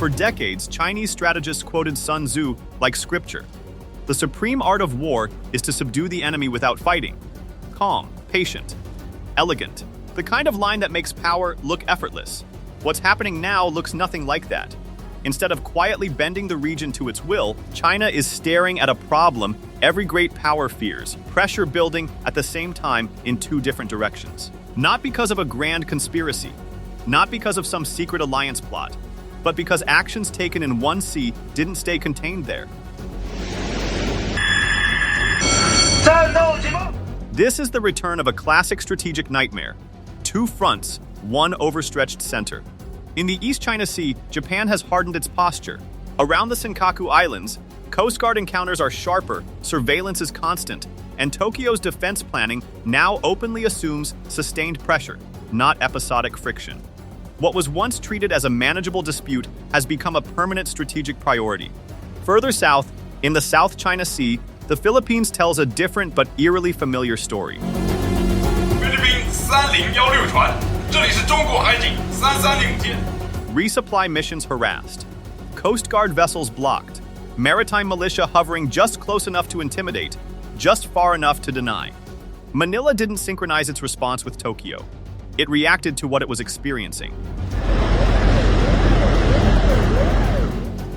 For decades, Chinese strategists quoted Sun Tzu like scripture. The supreme art of war is to subdue the enemy without fighting. Calm, patient, elegant. The kind of line that makes power look effortless. What's happening now looks nothing like that. Instead of quietly bending the region to its will, China is staring at a problem every great power fears, pressure building at the same time in two different directions. Not because of a grand conspiracy, not because of some secret alliance plot, but because actions taken in one sea didn't stay contained there. This is the return of a classic strategic nightmare. Two fronts, one overstretched center. In the East China Sea, Japan has hardened its posture. Around the Senkaku Islands, Coast Guard encounters are sharper, surveillance is constant, and Tokyo's defense planning now openly assumes sustained pressure, not episodic friction. What was once treated as a manageable dispute has become a permanent strategic priority. Further south, in the South China Sea, the Philippines tells a different but eerily familiar story. 菲律宾3016船，这里是中国海警330舰。 Resupply missions harassed. Coast Guard vessels blocked. Maritime militia hovering just close enough to intimidate, just far enough to deny. Manila didn't synchronize its response with Tokyo. It reacted to what it was experiencing.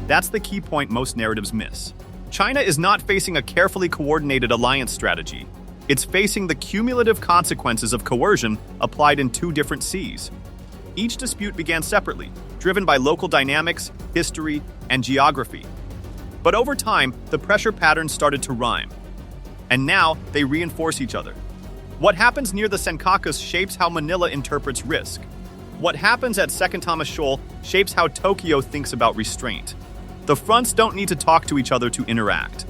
That's the key point most narratives miss. China is not facing a carefully coordinated alliance strategy. It's facing the cumulative consequences of coercion applied in two different seas. Each dispute began separately, driven by local dynamics, history, and geography. But over time, the pressure patterns started to rhyme. And now, they reinforce each other. What happens near the Senkakus shapes how Manila interprets risk. What happens at Second Thomas Shoal shapes how Tokyo thinks about restraint. The fronts don't need to talk to each other to interact.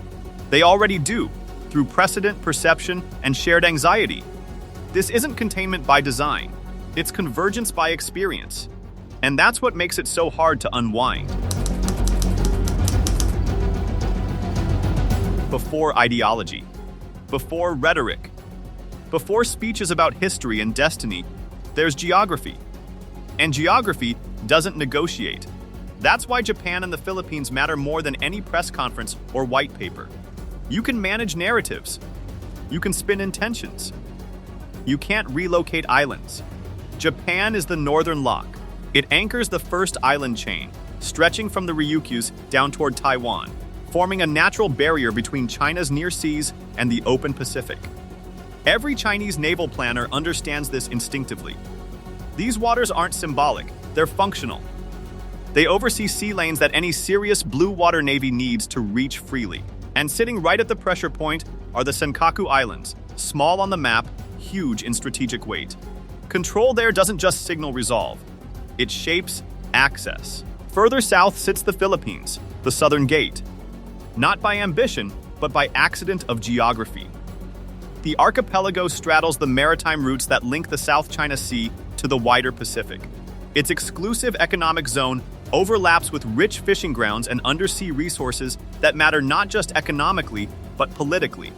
They already do, through precedent, perception, and shared anxiety. This isn't containment by design. It's convergence by experience. And that's what makes it so hard to unwind. Before ideology, before rhetoric, before speeches about history and destiny, there's geography. And geography doesn't negotiate. That's why Japan and the Philippines matter more than any press conference or white paper. You can manage narratives. You can spin intentions. You can't relocate islands. Japan is the northern lock. It anchors the first island chain, stretching from the Ryukyus down toward Taiwan, forming a natural barrier between China's near seas and the open Pacific. Every Chinese naval planner understands this instinctively. These waters aren't symbolic, they're functional. They oversee sea lanes that any serious blue water navy needs to reach freely. And sitting right at the pressure point are the Senkaku Islands, small on the map, huge in strategic weight. Control there doesn't just signal resolve. It shapes access. Further south sits the Philippines, the southern gate. Not by ambition, but by accident of geography. The archipelago straddles the maritime routes that link the South China Sea to the wider Pacific. Its exclusive economic zone overlaps with rich fishing grounds and undersea resources that matter not just economically, but politically.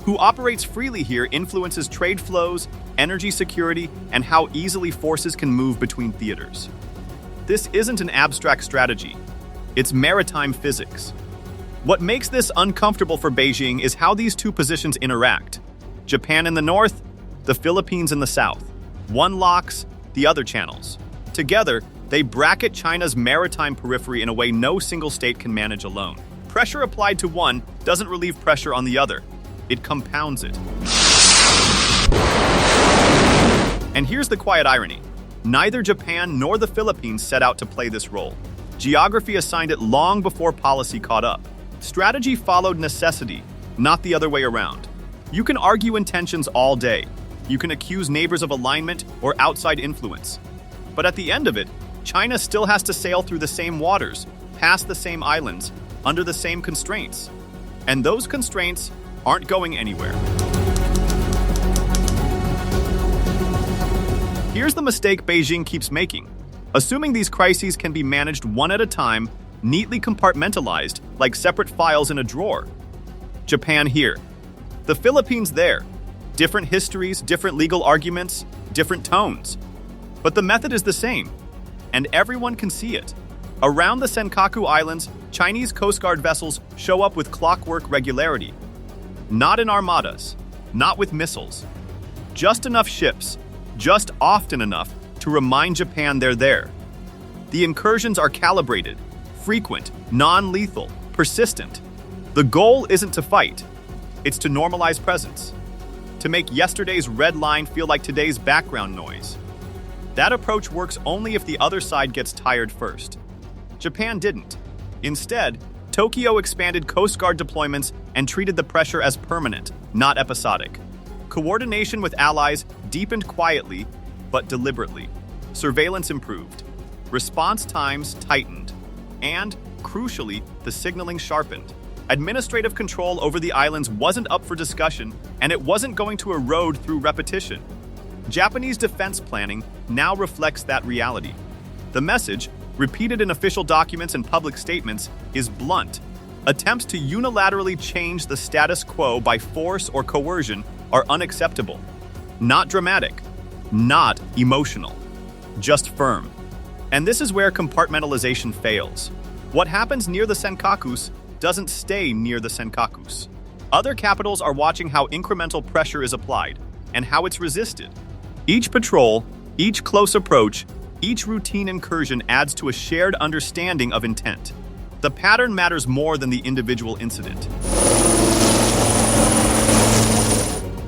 Who operates freely here influences trade flows, energy security, and how easily forces can move between theaters. This isn't an abstract strategy. It's maritime physics. What makes this uncomfortable for Beijing is how these two positions interact. Japan in the north, the Philippines in the south. One locks, the other channels. Together, they bracket China's maritime periphery in a way no single state can manage alone. Pressure applied to one doesn't relieve pressure on the other. It compounds it. And here's the quiet irony. Neither Japan nor the Philippines set out to play this role. Geography assigned it long before policy caught up. Strategy followed necessity, not the other way around. You can argue intentions all day. You can accuse neighbors of alignment or outside influence. But at the end of it, China still has to sail through the same waters, past the same islands, under the same constraints. And those constraints aren't going anywhere. Here's the mistake Beijing keeps making. Assuming these crises can be managed one at a time, neatly compartmentalized, like separate files in a drawer. Japan here. The Philippines there. Different histories, different legal arguments, different tones. But the method is the same, and everyone can see it. Around the Senkaku Islands, Chinese Coast Guard vessels show up with clockwork regularity. Not in armadas, not with missiles. Just enough ships, just often enough to remind Japan they're there. The incursions are calibrated, frequent, non-lethal, persistent. The goal isn't to fight, it's to normalize presence, to make yesterday's red line feel like today's background noise. That approach works only if the other side gets tired first. Japan didn't. Instead, Tokyo expanded Coast Guard deployments and treated the pressure as permanent, not episodic. Coordination with allies deepened quietly, but deliberately. Surveillance improved. Response times tightened. And, crucially, the signaling sharpened. Administrative control over the islands wasn't up for discussion, and it wasn't going to erode through repetition. Japanese defense planning now reflects that reality. The message, repeated in official documents and public statements, is blunt. Attempts to unilaterally change the status quo by force or coercion are unacceptable. Not dramatic, not emotional, just firm. And this is where compartmentalization fails. What happens near the Senkakus doesn't stay near the Senkakus. Other capitals are watching how incremental pressure is applied and how it's resisted. Each patrol, each close approach, each routine incursion adds to a shared understanding of intent. The pattern matters more than the individual incident.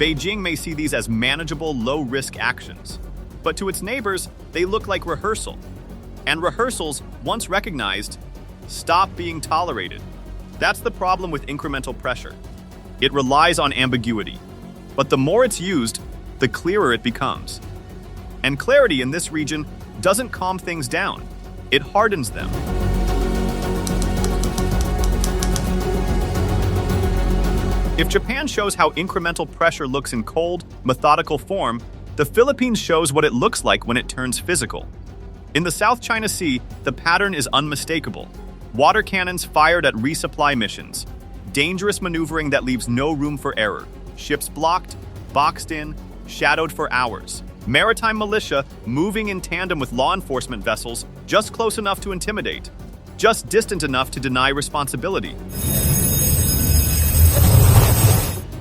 Beijing may see these as manageable, low-risk actions, but to its neighbors, they look like rehearsal. And rehearsals, once recognized, stop being tolerated. That's the problem with incremental pressure. It relies on ambiguity, but the more it's used, the clearer it becomes. And clarity in this region doesn't calm things down, it hardens them. If Japan shows how incremental pressure looks in cold, methodical form, the Philippines shows what it looks like when it turns physical. In the South China Sea, the pattern is unmistakable. Water cannons fired at resupply missions. Dangerous maneuvering that leaves no room for error. Ships blocked, boxed in, shadowed for hours. Maritime militia moving in tandem with law enforcement vessels, just close enough to intimidate, just distant enough to deny responsibility.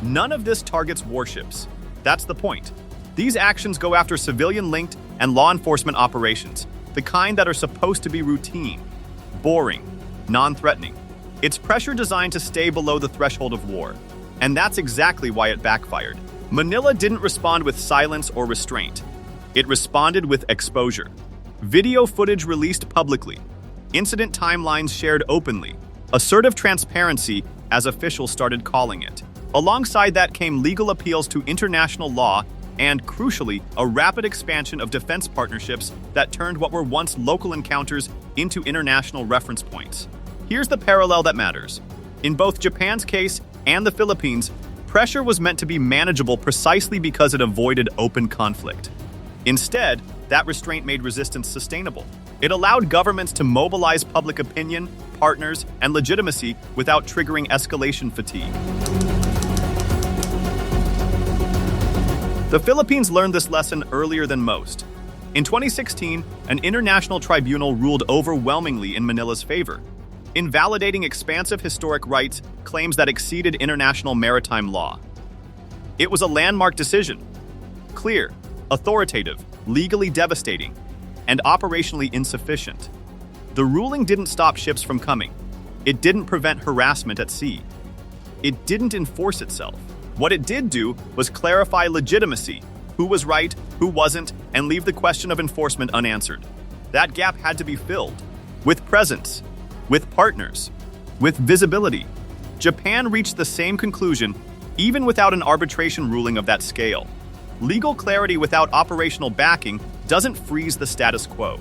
None of this targets warships. That's the point. These actions go after civilian-linked and law enforcement operations, the kind that are supposed to be routine, boring, non-threatening. It's pressure designed to stay below the threshold of war, and that's exactly why it backfired. Manila didn't respond with silence or restraint. It responded with exposure. Video footage released publicly, incident timelines shared openly, assertive transparency, as officials started calling it. Alongside that came legal appeals to international law and, crucially, a rapid expansion of defense partnerships that turned what were once local encounters into international reference points. Here's the parallel that matters. In both Japan's case and the Philippines, pressure was meant to be manageable precisely because it avoided open conflict. Instead, that restraint made resistance sustainable. It allowed governments to mobilize public opinion, partners, and legitimacy without triggering escalation fatigue. The Philippines learned this lesson earlier than most. In 2016, an international tribunal ruled overwhelmingly in Manila's favor, invalidating expansive historic rights claims that exceeded international maritime law. It was a landmark decision. Clear, authoritative, legally devastating, and operationally insufficient. The ruling didn't stop ships from coming. It didn't prevent harassment at sea. It didn't enforce itself. What it did do was clarify legitimacy, who was right, who wasn't, and leave the question of enforcement unanswered. That gap had to be filled with presence, with partners, with visibility. Japan reached the same conclusion even without an arbitration ruling of that scale. Legal clarity without operational backing doesn't freeze the status quo.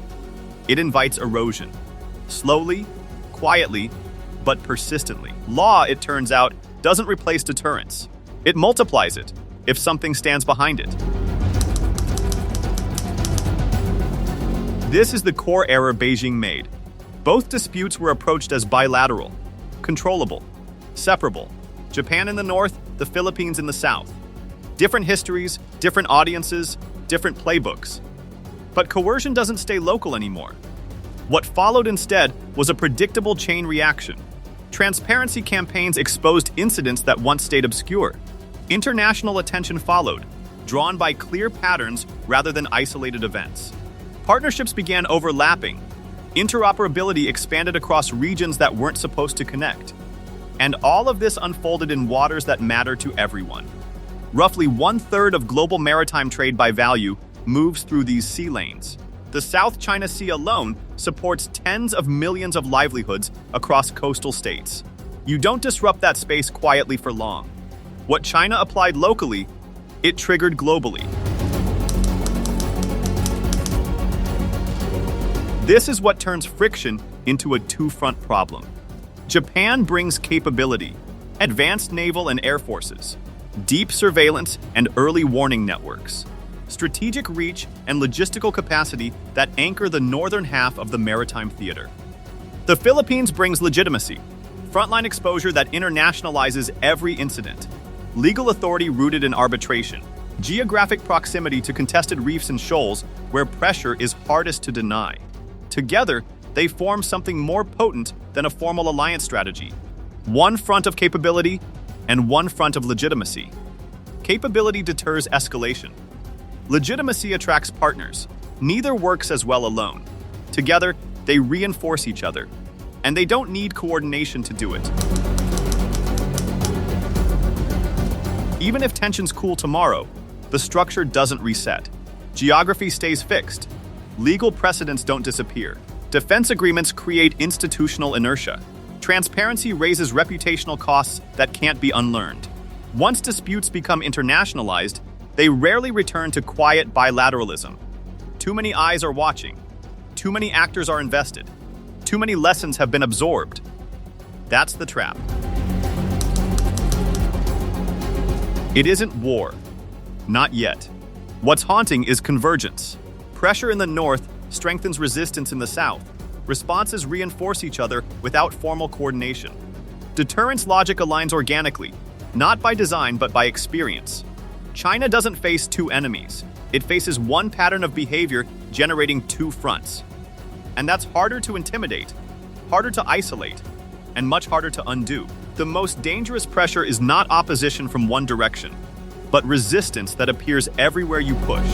It invites erosion. Slowly, quietly, but persistently. Law, it turns out, doesn't replace deterrence. It multiplies it, if something stands behind it. This is the core error Beijing made. Both disputes were approached as bilateral, controllable, separable. Japan in the north, the Philippines in the south. Different histories, different audiences, different playbooks. But coercion doesn't stay local anymore. What followed instead was a predictable chain reaction. Transparency campaigns exposed incidents that once stayed obscure. International attention followed, drawn by clear patterns rather than isolated events. Partnerships began overlapping. Interoperability expanded across regions that weren't supposed to connect. And all of this unfolded in waters that matter to everyone. Roughly 1/3 of global maritime trade by value moves through these sea lanes. The South China Sea alone supports tens of millions of livelihoods across coastal states. You don't disrupt that space quietly for long. What China applied locally, it triggered globally. This is what turns friction into a two-front problem. Japan brings capability, advanced naval and air forces, deep surveillance and early warning networks, strategic reach and logistical capacity that anchor the northern half of the maritime theater. The Philippines brings legitimacy, frontline exposure that internationalizes every incident, legal authority rooted in arbitration, geographic proximity to contested reefs and shoals where pressure is hardest to deny. Together, they form something more potent than a formal alliance strategy. One front of capability and one front of legitimacy. Capability deters escalation. Legitimacy attracts partners. Neither works as well alone. Together, they reinforce each other. And they don't need coordination to do it. Even if tensions cool tomorrow, the structure doesn't reset. Geography stays fixed. Legal precedents don't disappear. Defense agreements create institutional inertia. Transparency raises reputational costs that can't be unlearned. Once disputes become internationalized, they rarely return to quiet bilateralism. Too many eyes are watching. Too many actors are invested. Too many lessons have been absorbed. That's the trap. It isn't war. Not yet. What's haunting is convergence. Pressure in the north strengthens resistance in the south. Responses reinforce each other without formal coordination. Deterrence logic aligns organically, not by design but by experience. China doesn't face two enemies. It faces one pattern of behavior generating two fronts. And that's harder to intimidate, harder to isolate, and much harder to undo. The most dangerous pressure is not opposition from one direction, but resistance that appears everywhere you push.